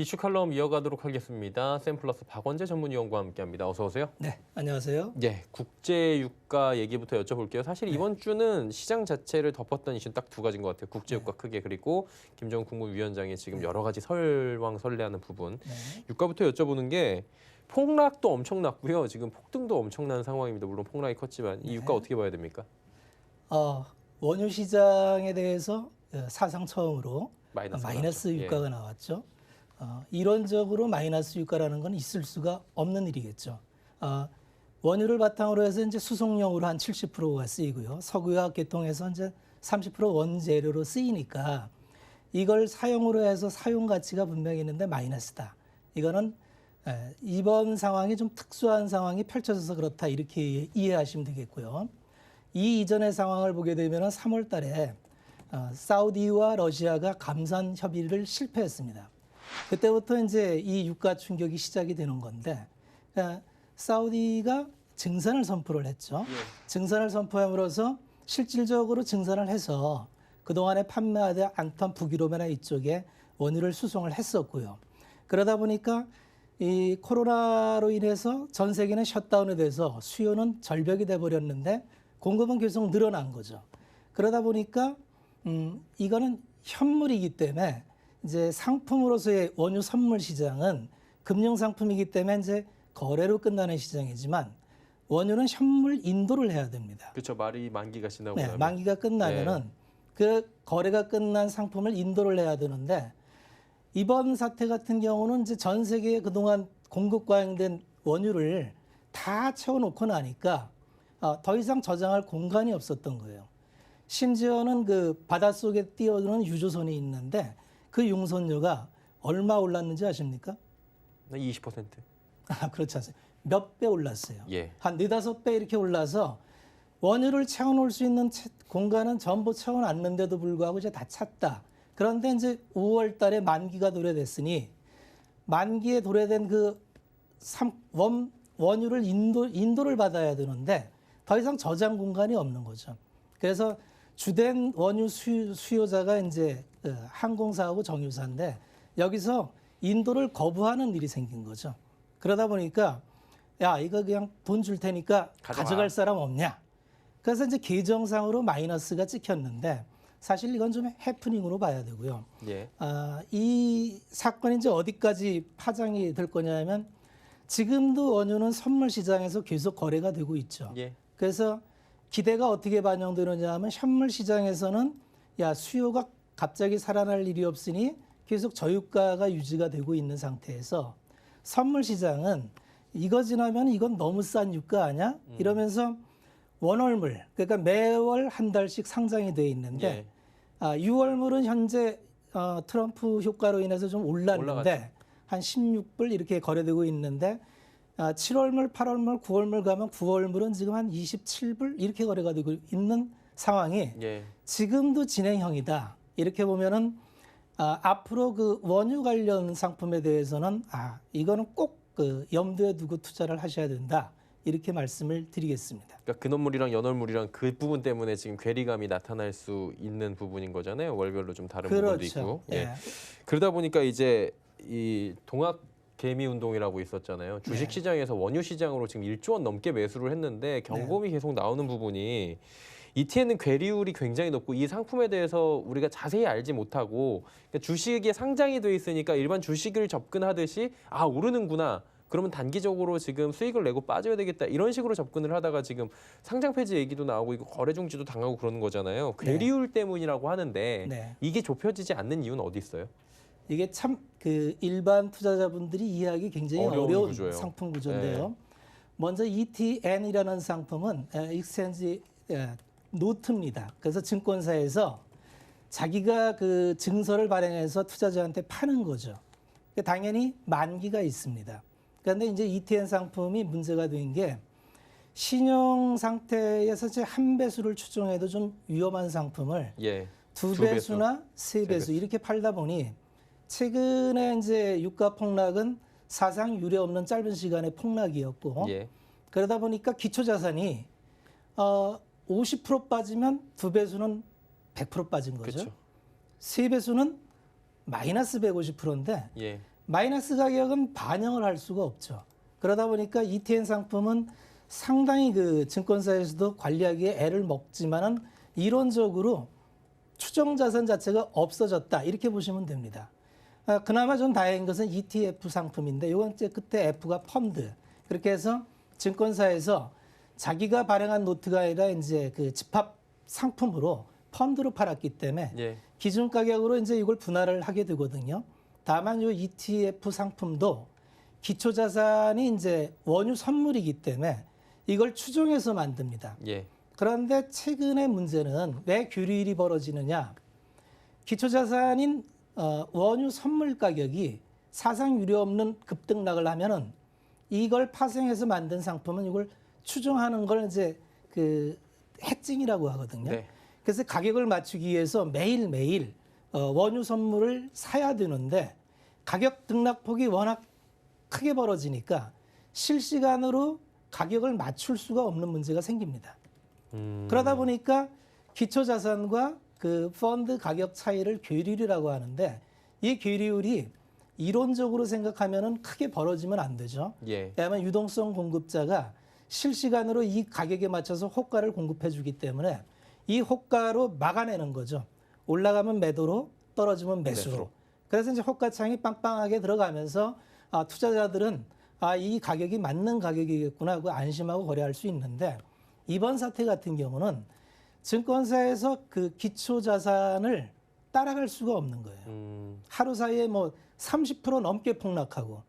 이슈 칼럼 이어가도록 하겠습니다. 샘플러스 박원재 전문위원과 함께합니다. 어서 오세요. 네, 안녕하세요. 예, 국제 유가 얘기부터 여쭤볼게요. 사실 이번 주는 시장 자체를 덮었던 이슈는 딱 두 가지인 것 같아요. 국제 유가 크게 그리고 김정은 국무위원장의 지금 여러 가지 설왕설래하는 부분. 유가부터 여쭤보는 게 폭락도 엄청났고요. 지금 폭등도 엄청난 상황입니다. 물론 폭락이 컸지만 이 유가 어떻게 봐야 됩니까? 원유 시장에 대해서 사상 처음으로 마이너스 나왔죠. 유가가 나왔죠. 이론적으로 마이너스 유가라는 건 있을 수가 없는 일이겠죠. 원유를 바탕으로 해서 이제 수송용으로 한 70%가 쓰이고요. 석유화학 계통에서 이제 30% 원재료로 쓰이니까 이걸 사용으로 해서 사용 가치가 분명히 있는데 마이너스다. 이거는 이번 상황이 좀 특수한 상황이 펼쳐져서 그렇다 이렇게 이해하시면 되겠고요. 이 이전의 상황을 보게 되면 3월 달에 사우디와 러시아가 감산 협의를 실패했습니다. 그때부터 이제 이 유가 충격이 시작이 되는 건데 사우디가 증산을 선포를 했죠. 증산을 선포함으로써 실질적으로 증산을 해서 그동안에 판매하지 않던 북유럽이나 이쪽에 원유를 수송을 했었고요. 그러다 보니까 이 코로나로 인해서 전 세계는 셧다운이 돼서 수요는 절벽이 돼버렸는데 공급은 계속 늘어난 거죠. 그러다 보니까 이거는 현물이기 때문에 이제 상품으로서의 원유 선물 시장은 금융 상품이기 때문에 이제 거래로 끝나는 시장이지만 원유는 현물 인도를 해야 됩니다. 그렇죠. 말이 만기가 지나고 네, 나면. 만기가 끝나면은 그 거래가 끝난 상품을 인도를 해야 되는데 이번 사태 같은 경우는 이제 전 세계에 그동안 공급 과잉된 원유를 다 채워놓고 나니까 더 이상 저장할 공간이 없었던 거예요. 심지어는 그 바닷속에 띄어드는 유조선이 있는데 그 용선료가 얼마 올랐는지 아십니까? 20%. 그렇지 않습니다. 몇 배 올랐어요. 예. 한 4~5배 이렇게 올라서 원유를 채워놓을 수 있는 공간은 전부 채워놨는데도 불구하고 이제 다 찼다. 그런데 이제 5월 달에 만기가 도래됐으니 만기에 도래된 그 원유를 인도를 받아야 되는데 더 이상 저장 공간이 없는 거죠. 그래서 주된 원유 수요자가 이제 항공사하고 정유사인데 여기서 인도를 거부하는 일이 생긴 거죠. 그러다 보니까 야 이거 그냥 돈 줄 테니까 가져갈 사람 없냐. 그래서 이제 계정상으로 마이너스가 찍혔는데 사실 이건 좀 해프닝으로 봐야 되고요. 예. 이 사건이 이제 어디까지 파장이 될 거냐면 지금도 원유는 선물 시장에서 계속 거래가 되고 있죠. 예. 그래서 기대가 어떻게 반영되느냐 하면 현물 시장에서는 야 수요가 갑자기 살아날 일이 없으니 계속 저유가가 유지가 되고 있는 상태에서 선물 시장은 이거 지나면 이건 너무 싼 유가 아니야? 이러면서 원월물 그러니까 매월 한 달씩 상장이 돼 있는데 6월물은 현재 트럼프 효과로 인해서 좀 올랐는데 올라갔죠. 한 16불 이렇게 거래되고 있는데 7월물, 8월물, 9월물 가면 9월물은 지금 한 27불 이렇게 거래가 되고 있는 상황이 지금도 진행형이다. 이렇게 보면은 앞으로 그 원유 관련 상품에 대해서는 이거는 꼭 그 염두에 두고 투자를 하셔야 된다. 이렇게 말씀을 드리겠습니다. 그러니까 근원물이랑 연월물이랑 그 부분 때문에 지금 괴리감이 나타날 수 있는 부분인 거잖아요. 월별로 좀 다른 부분도 있고. 예. 그러다 보니까 이제 이 동학 개미 운동이라고 있었잖아요. 주식 시장에서 원유 시장으로 지금 1조 원 넘게 매수를 했는데 경고음이 계속 나오는 부분이 ETN은 괴리율이 굉장히 높고 이 상품에 대해서 우리가 자세히 알지 못하고 그러니까 주식에 상장이 돼 있으니까 일반 주식을 접근하듯이 오르는구나. 그러면 단기적으로 지금 수익을 내고 빠져야 되겠다. 이런 식으로 접근을 하다가 지금 상장 폐지 얘기도 나오고 이거 거래 중지도 당하고 그러는 거잖아요. 괴리율 때문이라고 하는데 이게 좁혀지지 않는 이유는 어디 있어요? 이게 참 그 일반 투자자분들이 이해하기 굉장히 어려운 구조예요. 상품 구조인데요. 먼저 ETN이라는 상품은 익스체인지 노트입니다. 그래서 증권사에서 자기가 그 증서를 발행해서 투자자한테 파는 거죠. 당연히 만기가 있습니다. 그런데 이제 ETN 상품이 문제가 된 게 신용 상태에서 이제 한 배수를 추정해도 좀 위험한 상품을 두 배수나 세 배수 이렇게 팔다 보니 최근에 이제 유가 폭락은 사상 유례 없는 짧은 시간의 폭락이었고 그러다 보니까 기초 자산이 50% 빠지면 두 배수는 100% 빠진 거죠. 그쵸. 세 배수는 마이너스 150%인데 마이너스 가격은 반영을 할 수가 없죠. 그러다 보니까 ETN 상품은 상당히 그 증권사에서도 관리하기에 애를 먹지만은 이론적으로 추정 자산 자체가 없어졌다 이렇게 보시면 됩니다. 그나마 좀 다행인 것은 ETF 상품인데 이건 이제 그때 F가 펀드 그렇게 해서 증권사에서 자기가 발행한 노트가 아니라 이제 그 집합 상품으로 펀드로 팔았기 때문에 예. 기준 가격으로 이제 이걸 분할을 하게 되거든요. 다만 이 ETF 상품도 기초 자산이 이제 원유 선물이기 때문에 이걸 추정해서 만듭니다. 예. 그런데 최근의 문제는 왜 교류일이 벌어지느냐? 기초 자산인 원유 선물 가격이 사상 유례 없는 급등락을 하면은 이걸 파생해서 만든 상품은 이걸 추정하는 걸 이제 그 해칭이라고 하거든요. 네. 그래서 가격을 맞추기 위해서 매일매일 원유 선물을 사야 되는데 가격 등락폭이 워낙 크게 벌어지니까 실시간으로 가격을 맞출 수가 없는 문제가 생깁니다. 그러다 보니까 기초 자산과 그 펀드 가격 차이를 괴리율이라고 하는데 이 괴리율이 이론적으로 생각하면은 크게 벌어지면 안 되죠. 예. 왜냐하면 유동성 공급자가 실시간으로 이 가격에 맞춰서 호가를 공급해 주기 때문에 이 호가로 막아내는 거죠. 올라가면 매도로 떨어지면 매수로. 매수로. 그래서 이제 호가창이 빵빵하게 들어가면서 투자자들은 이 가격이 맞는 가격이겠구나 하고 안심하고 거래할 수 있는데 이번 사태 같은 경우는 증권사에서 그 기초 자산을 따라갈 수가 없는 거예요. 하루 사이에 뭐 30% 넘게 폭락하고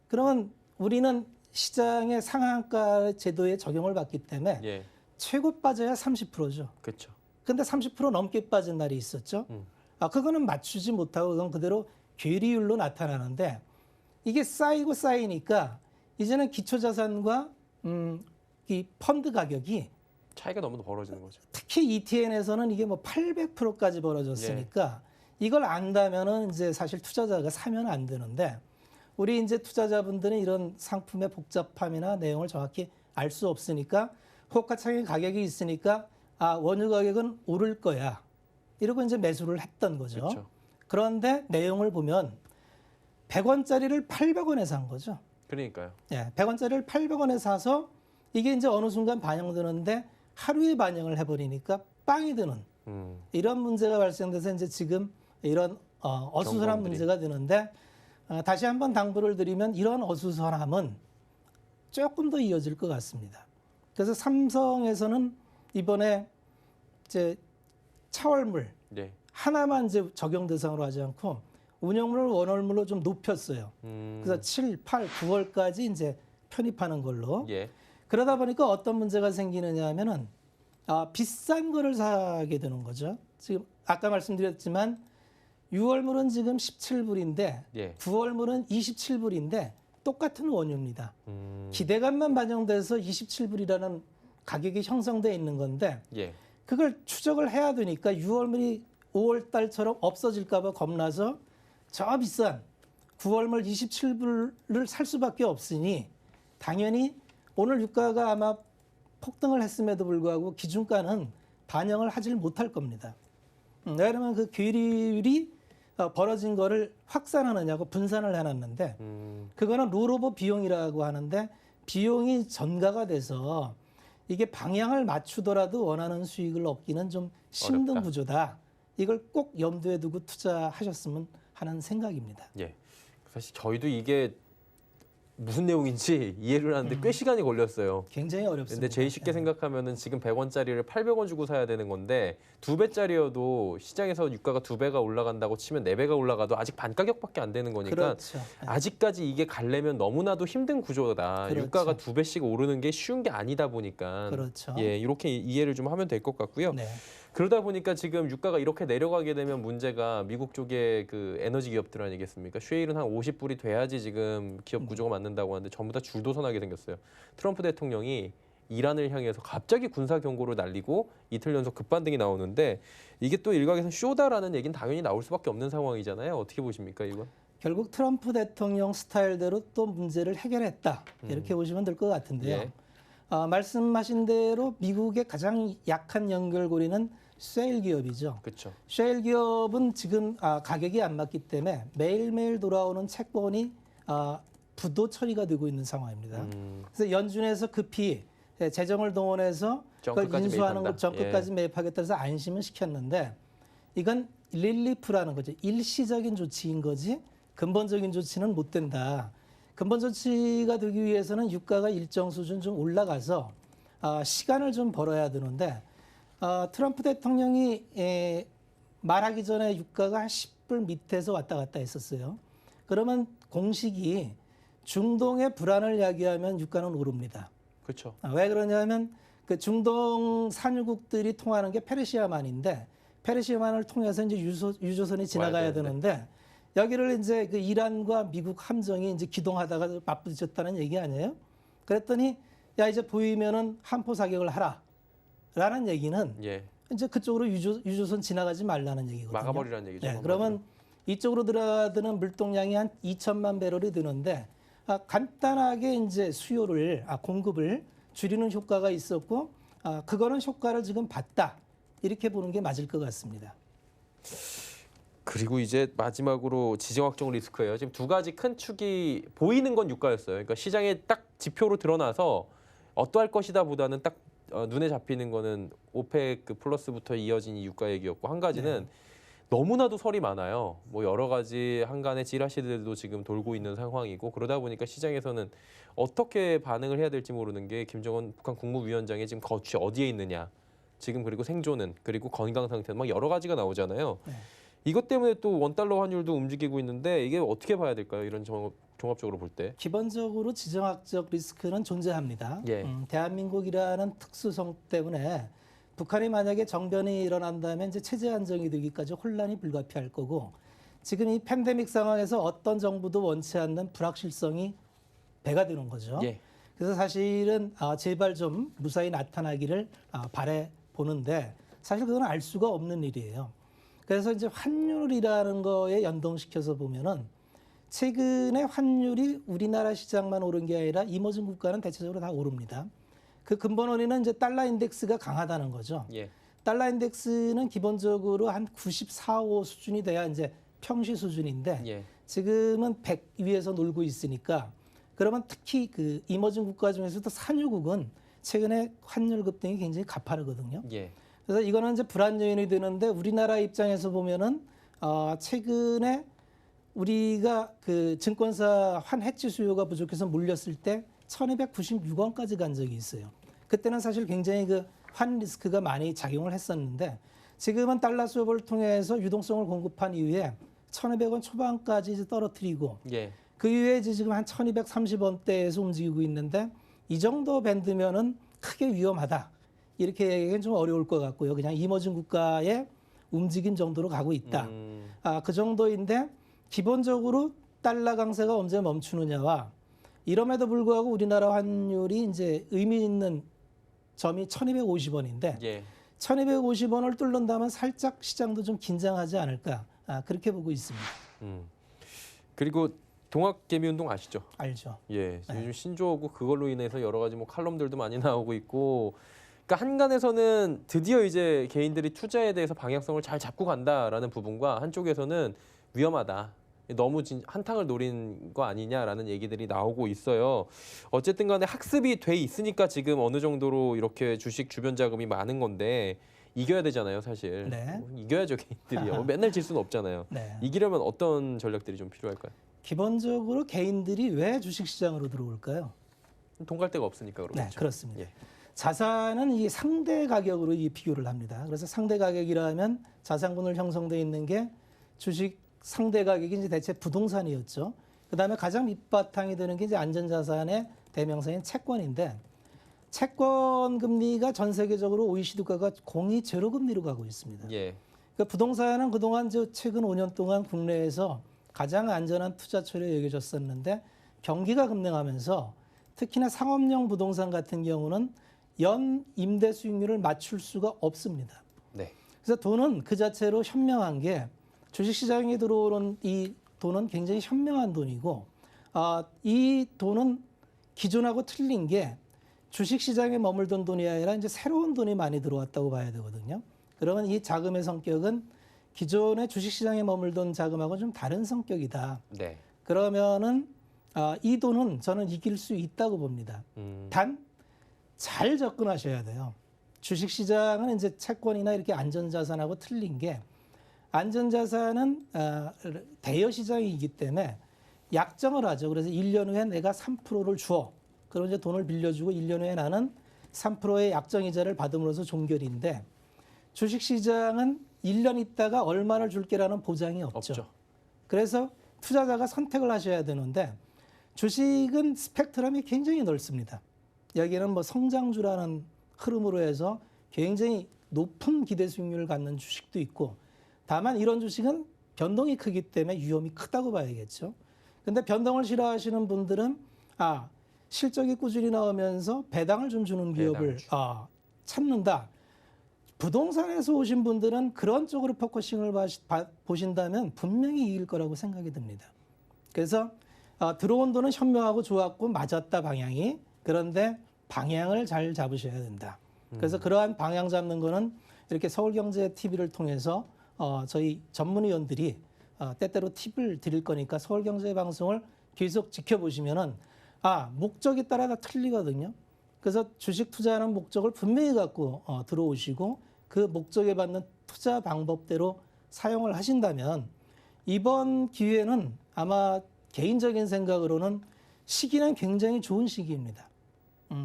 그러면 우리는 시장의 상한가 제도에 적용을 받기 때문에 예. 최고 빠져야 30%죠. 그렇죠. 근데 30% 넘게 빠진 날이 있었죠. 그거는 맞추지 못하고 그건 그대로 괴리율로 나타나는데 이게 쌓이고 쌓이니까 이제는 기초 자산과 이 펀드 가격이 차이가 너무 벌어지는 거죠. 특히 ETN에서는 이게 뭐 800%까지 벌어졌으니까 이걸 안다면은 이제 사실 투자자가 사면 안 되는데 우리 이제 투자자분들은 이런 상품의 복잡함이나 내용을 정확히 알 수 없으니까 호가창의 가격이 있으니까 원유 가격은 오를 거야. 이러고 이제 매수를 했던 거죠. 그렇죠. 그런데 내용을 보면 100원짜리를 800원에 산 거죠. 그러니까요. 예, 100원짜리를 800원에 사서 이게 이제 어느 순간 반영되는데 하루에 반영을 해버리니까 빵이 드는 이런 문제가 발생돼서 이제 지금 이런 어수선한 경고들이. 문제가 되는데 다시 한번 당부를 드리면 이런 어수선함은 조금 더 이어질 것 같습니다. 그래서 삼성에서는 이번에 이제 차월물 네. 하나만 이제 적용 대상으로 하지 않고 운영물을 원월물로 좀 높였어요. 그래서 7, 8, 9월까지 이제 편입하는 걸로. 예. 그러다 그러다 보니까 어떤 문제가 생기느냐 하면은 비싼 거를 사게 되는 거죠. 지금 아까 말씀드렸지만 6월물은 지금 17불인데 예. 9월물은 27불인데 똑같은 원유입니다. 기대감만 반영돼서 27불이라는 가격이 형성돼 있는 건데 예. 그걸 추적을 해야 되니까 6월물이 5월 달처럼 없어질까 봐 겁나서 저 비싼 9월물 27불을 살 수밖에 없으니 당연히 오늘 유가가 아마 폭등을 했음에도 불구하고 기준가는 반영을 하질 못할 겁니다. 왜냐하면 그 괴리율이 벌어진 거를 확산하느냐고 분산을 해놨는데 그거는 롤오버 비용이라고 하는데 비용이 전가가 돼서 이게 방향을 맞추더라도 원하는 수익을 얻기는 좀 힘든 어렵다. 구조다. 이걸 꼭 염두에 두고 투자하셨으면 하는 생각입니다. 예. 사실 저희도 이게 무슨 내용인지 이해를 하는데 꽤 시간이 걸렸어요. 굉장히 어렵습니다. 근데 제일 쉽게 생각하면은 지금 100원짜리를 800원 주고 사야 되는 건데 2배짜리여도 시장에서 유가가 2배가 올라간다고 치면 4배가 올라가도 아직 반 가격밖에 안 되는 거니까 그렇죠. 아직까지 이게 가려면 너무나도 힘든 구조다. 그렇죠. 유가가 2배씩 오르는 게 쉬운 게 아니다 보니까 그렇죠. 예, 이렇게 이해를 좀 하면 될 것 같고요. 네. 그러다 보니까 지금 유가가 이렇게 내려가게 되면 문제가 미국 쪽의 그 에너지 기업들 아니겠습니까? 쉐일은 한 50불이 돼야지 지금 기업 구조가 맞는다고 하는데 전부 다 줄도선하게 생겼어요. 트럼프 대통령이 이란을 향해서 갑자기 군사 경고를 날리고 이틀 연속 급반등이 나오는데 이게 또 일각에서 쇼다라는 얘기는 당연히 나올 수밖에 없는 상황이잖아요. 어떻게 보십니까, 이건? 결국 트럼프 대통령 스타일대로 또 문제를 해결했다. 이렇게 보시면 될 것 같은데요. 예. 말씀하신 대로 미국의 가장 약한 연결고리는 셰일 기업이죠. 그렇죠. 셰일 기업은 지금 가격이 안 맞기 때문에 매일매일 돌아오는 채권이 부도 처리가 되고 있는 상황입니다. 그래서 연준에서 급히 재정을 동원해서 그걸 정끝까지 인수하는 매입한다. 것 정끝까지 매입하겠다 해서 안심을 시켰는데 이건 릴리프라는 거죠. 일시적인 조치인 거지 근본적인 조치는 못 된다. 근본 조치가 되기 위해서는 유가가 일정 수준 좀 올라가서 시간을 좀 벌어야 되는데 트럼프 대통령이 말하기 전에 유가가 한 10불 밑에서 왔다 갔다 했었어요. 그러면 공식이 중동의 불안을 야기하면 유가는 오릅니다. 그렇죠. 왜 그러냐면 그 중동 산유국들이 통하는 게 페르시아만인데 페르시아만을 통해서 이제 유조선이 지나가야 되는데 여기를 이제 그 이란과 미국 함정이 이제 기동하다가 맞부딪혔다는 얘기 아니에요? 그랬더니 야 이제 보이면은 함포 사격을 하라라는 얘기는 예. 이제 그쪽으로 유조선 지나가지 말라는 얘기거든요. 막아버리라는 얘기죠. 네, 그러면 이쪽으로 들어드는 물동량이 한 2천만 배럴이 드는데 간단하게 이제 수요를 공급을 줄이는 효과가 있었고 그거는 효과를 지금 봤다 이렇게 보는 게 맞을 것 같습니다. 그리고 이제 마지막으로 지정학적 리스크예요. 지금 두 가지 큰 축이 보이는 건 유가였어요. 그러니까 시장에 딱 지표로 드러나서 어떠할 것이다 보다는 딱 눈에 잡히는 거는 오페크 플러스부터 이어진 이 유가 얘기였고 한 가지는 너무나도 설이 많아요. 뭐 여러 가지 한간의 찌라시들도 지금 돌고 있는 상황이고 그러다 보니까 시장에서는 어떻게 반응을 해야 될지 모르는 게 김정은 북한 국무위원장의 지금 거취 어디에 있느냐 지금 그리고 생존은 그리고 건강 상태는 막 여러 가지가 나오잖아요. 이것 때문에 또 원달러 환율도 움직이고 있는데 이게 어떻게 봐야 될까요? 이런 종합적으로 볼 때. 기본적으로 지정학적 리스크는 존재합니다. 예. 대한민국이라는 특수성 때문에 북한이 만약에 정변이 일어난다면 이제 체제 안정이 되기까지 혼란이 불가피할 거고 지금 이 팬데믹 상황에서 어떤 정부도 원치 않는 불확실성이 배가 되는 거죠. 예. 그래서 사실은 제발 좀 무사히 나타나기를 바래 보는데 사실 그건 알 수가 없는 일이에요. 그래서 이제 환율이라는 거에 연동시켜서 보면은 최근에 환율이 우리나라 시장만 오른 게 아니라 이머징 국가는 대체적으로 다 오릅니다. 그 근본 원인은 이제 달러 인덱스가 강하다는 거죠. 예. 달러 인덱스는 기본적으로 한 94, 5 수준이 돼야 이제 평시 수준인데 예. 지금은 100 위에서 놀고 있으니까 그러면 특히 그 이머징 국가 중에서도 산유국은 최근에 환율 급등이 굉장히 가파르거든요. 예. 그래서 이거는 이제 불안 요인이 되는데 우리나라 입장에서 보면은 최근에 우리가 그 증권사 환 해지 수요가 부족해서 몰렸을 때 1,296원까지 간 적이 있어요. 그때는 사실 굉장히 그 환 리스크가 많이 작용을 했었는데 지금은 달러 수급을 통해서 유동성을 공급한 이후에 1,200원 초반까지 이제 떨어뜨리고 예. 그 이후에 이제 지금 한 1,230원대에서 움직이고 있는데 이 정도 밴드면은 크게 위험하다. 이렇게 얘기하기는 좀 어려울 것 같고요. 그냥 이머징 국가의 움직임 정도로 가고 있다. 그 정도인데 기본적으로 달러 강세가 언제 멈추느냐와 이럼에도 불구하고 우리나라 환율이 이제 의미 있는 점이 1,250원인데 예. 1,250원을 뚫는다면 살짝 시장도 좀 긴장하지 않을까 그렇게 보고 있습니다. 그리고 동학개미운동 아시죠? 알죠. 예. 요즘 신조어고 그걸로 인해서 여러 가지 뭐 칼럼들도 많이 나오고 있고 그러니까 한간에서는 드디어 이제 개인들이 투자에 대해서 방향성을 잘 잡고 간다라는 부분과 한쪽에서는 위험하다. 너무 한탕을 노린 거 아니냐라는 얘기들이 나오고 있어요. 어쨌든 간에 학습이 돼 있으니까 지금 어느 정도로 이렇게 주식 주변 자금이 많은 건데 이겨야 되잖아요, 사실. 네. 이겨야죠, 개인들이요. 맨날 질 수는 없잖아요. 네. 이기려면 어떤 전략들이 좀 필요할까요? 기본적으로 개인들이 왜 주식시장으로 들어올까요? 돈 갈 데가 없으니까 그렇죠. 네, 그렇습니다. 예. 자산은 이 상대 가격으로 이 비교를 합니다. 그래서 상대 가격이라면 자산분을 형성돼 있는 게 주식 상대 가격이 이제 대체 부동산이었죠. 그다음에 가장 밑바탕이 되는 게 이제 안전자산의 대명사인 채권인데 채권 금리가 전 세계적으로 OECD 국가가 공이 제로 금리로 가고 있습니다. 예. 그 부동산은 그동안 최근 5년 동안 국내에서 가장 안전한 투자처로 여겨졌었는데 경기가 급등하면서 특히나 상업용 부동산 같은 경우는 연 임대 수익률을 맞출 수가 없습니다. 네. 그래서 돈은 그 자체로 현명한 게 주식시장에 들어오는 이 돈은 굉장히 현명한 돈이고 이 돈은 기존하고 틀린 게 주식시장에 머물던 돈이 아니라 이제 새로운 돈이 많이 들어왔다고 봐야 되거든요. 그러면 이 자금의 성격은 기존의 주식시장에 머물던 자금하고 좀 다른 성격이다. 네. 그러면은 이 돈은 저는 이길 수 있다고 봅니다. 단 잘 접근하셔야 돼요. 주식시장은 이제 채권이나 이렇게 안전자산하고 틀린 게 안전자산은 대여 시장이기 때문에 약정을 하죠. 그래서 1년 후에 내가 3%를 줘. 그럼 이제 돈을 빌려주고 1년 후에 나는 3%의 약정이자를 받음으로써 종결인데 주식시장은 1년 있다가 얼마를 줄게라는 보장이 없죠. 그래서 투자자가 선택을 하셔야 되는데 주식은 스펙트럼이 굉장히 넓습니다. 여기는 뭐 성장주라는 흐름으로 해서 굉장히 높은 기대 수익률을 갖는 주식도 있고 다만 이런 주식은 변동이 크기 때문에 위험이 크다고 봐야겠죠. 근데 변동을 싫어하시는 분들은 실적이 꾸준히 나오면서 배당을 좀 주는 기업을 찾는다. 부동산에서 오신 분들은 그런 쪽으로 포커싱을 보신다면 분명히 이길 거라고 생각이 듭니다. 그래서 들어온 돈은 현명하고 좋았고 맞았다 방향이. 그런데 방향을 잘 잡으셔야 된다. 그래서 그러한 방향 잡는 거는 이렇게 서울경제TV를 통해서 저희 전문위원들이 때때로 팁을 드릴 거니까 서울경제방송을 계속 지켜보시면은 목적에 따라 다 틀리거든요. 그래서 주식 투자하는 목적을 분명히 갖고 들어오시고 그 목적에 맞는 투자 방법대로 사용을 하신다면 이번 기회는 아마 개인적인 생각으로는 시기는 굉장히 좋은 시기입니다.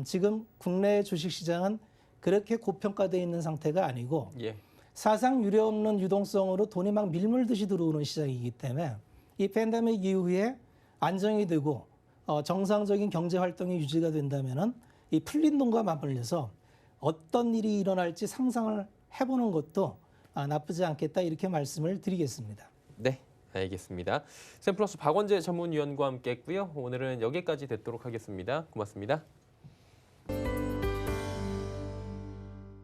지금 국내 주식시장은 그렇게 고평가되어 있는 상태가 아니고 사상 유례없는 유동성으로 돈이 막 밀물듯이 들어오는 시장이기 때문에 이 팬데믹 이후에 안정이 되고 정상적인 경제 활동이 유지가 된다면은 이 풀린 돈과 맞물려서 어떤 일이 일어날지 상상을 해보는 것도 나쁘지 않겠다 이렇게 말씀을 드리겠습니다. 네, 알겠습니다. 샘플러스 박원재 전문위원과 함께했고요. 오늘은 여기까지 듣도록 하겠습니다. 고맙습니다.